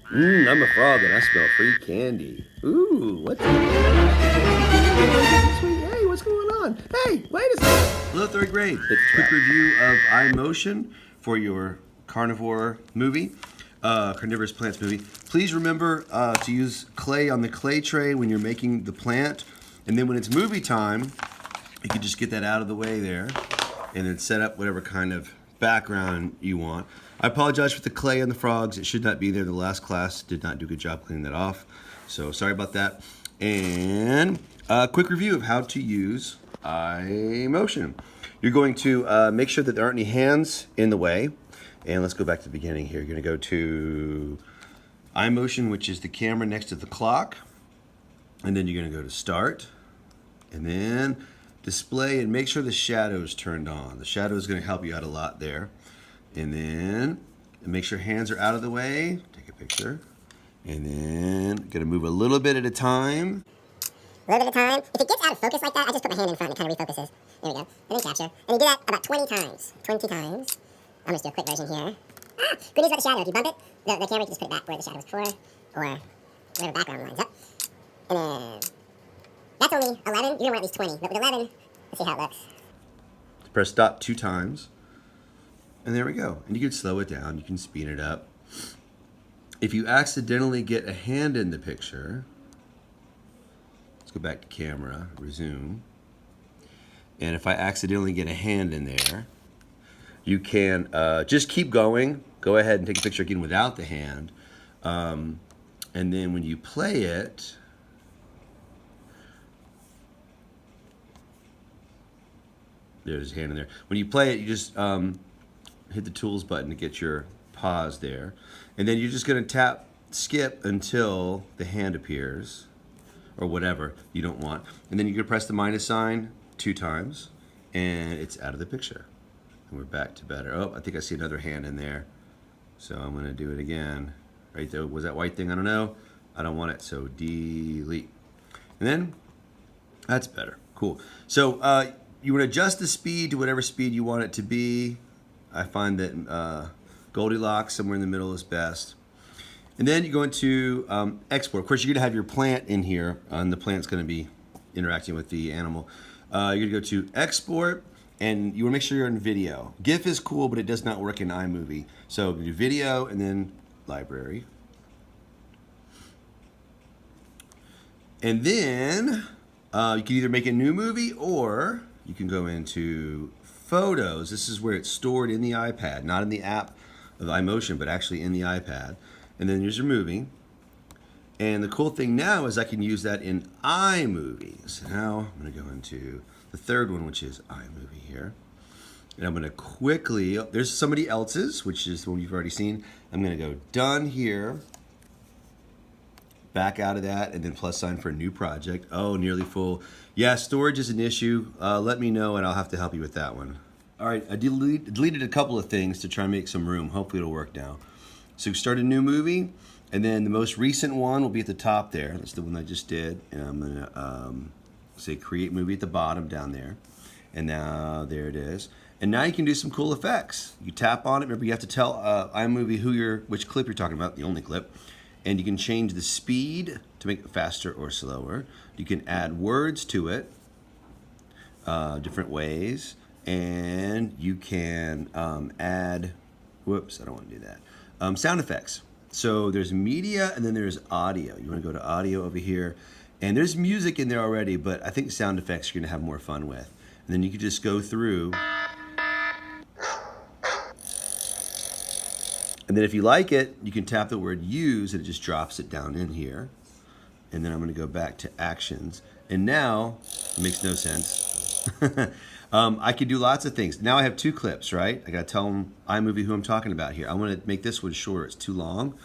I'm a frog and I smell free candy. Ooh, what's Hey, what's going on? Hey, wait a second. Hello, third grade. It's Quick Trap. review of iMotion for your carnivore movie, carnivorous plants movie. Please remember to use clay on the clay tray when you're making the plant. And then when it's movie time, you can just get that out of the way there and then set up whatever kind of background you want. I apologize for the clay and the frogs. It should not be there. The last class did not do a good job cleaning that off. So sorry about that. And a quick review of how to use iMotion. You're going to make sure that there aren't any hands in the way. And let's go back to the beginning here. You're going to go to iMotion, which is the camera next to the clock. And then you're going to go to Start. And then Display, and make sure the shadow is turned on. The shadow is going to help you out a lot there. And then make sure hands are out of the way. Take a picture. And then going to move a little bit at a time. A little bit at a time. If it gets out of focus like that, I just put my hand in front and it kind of refocuses. There we go. And then capture. And you do that about 20 times. 20 times. I'm going to do a quick version here. Good news about the shadow. If you bump it, the camera can just put it back where the shadow was before, or where the background lines up. And then that's only 11. You're going to want at least 20. But with 11, let's see how it looks. Press stop 2 times. And there we go. And you can slow it down. You can speed it up. If you accidentally get a hand in the picture, let's go back to camera, resume. And if I accidentally get a hand in there, you can just keep going. Go ahead and take a picture again without the hand. And then when you play it, there's a hand in there. When you play it, you just hit the tools button to get your pause there. And then you're just going to tap skip until the hand appears, or whatever you don't want. And then you're going to press the minus sign 2 times, and it's out of the picture. And we're back to better. Oh, I think I see another hand in there. So I'm going to do it again. Right there, was that white thing? I don't know. I don't want it, so delete. And then that's better. Cool. So you would adjust the speed to whatever speed you want it to be. I find that Goldilocks, somewhere in the middle, is best. And then you go into export. Of course, you're going to have your plant in here, and the plant's going to be interacting with the animal. You're going to go to export, and you want to make sure you're in video. GIF is cool, but it does not work in iMovie. So do video, and then library. And then you can either make a new movie, or you can go into Photos. This is where it's stored in the iPad, not in the app of iMotion, but actually in the iPad. And then here's your movie. And the cool thing now is I can use that in iMovie. So now I'm going to go into the third one, which is iMovie here. And I'm going to quickly, there's somebody else's, which is the one you've already seen. I'm going to go done here. Back out of that, and then plus sign for a new project. Oh, nearly full. Yeah, storage is an issue. Let me know, and I'll have to help you with that one. All right, I deleted a couple of things to try and make some room. Hopefully it'll work now. So start a new movie, and then the most recent one will be at the top there. That's the one I just did. And I'm gonna say create movie at the bottom down there. And now there it is. And now you can do some cool effects. You tap on it. Remember, you have to tell iMovie which clip you're talking about, the only clip. And you can change the speed to make it faster or slower. You can add words to it different ways. And you can add, whoops, I don't want to do that. Sound effects. So there's media and then there's audio. You want to go to audio over here. And there's music in there already, but I think sound effects you're going to have more fun with. And then you can just go through. And then if you like it, you can tap the word use and it just drops it down in here. And then I'm going to go back to actions. And now, it makes no sense. I can do lots of things. Now I have 2 clips, right? I got to tell them iMovie who I'm talking about here. I want to make this one shorter. It's too long.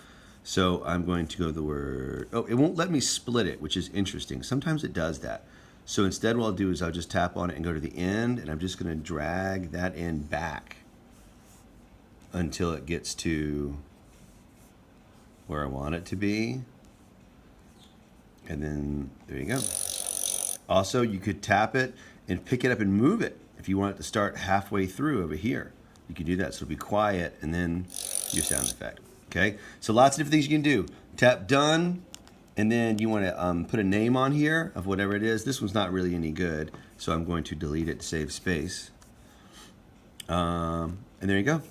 So I'm going to go to the word, oh, it won't let me split it, which is interesting. Sometimes it does that. So instead what I'll do is I'll just tap on it and go to the end, and I'm just going to drag that end back until it gets to where I want it to be. And then there you go. Also, you could tap it and pick it up and move it if you want it to start halfway through over here. You can do that so it'll be quiet and then your sound effect. Okay, so lots of different things you can do. Tap done, and then you want to put a name on here of whatever it is. This one's not really any good, so I'm going to delete it to save space. And there you go.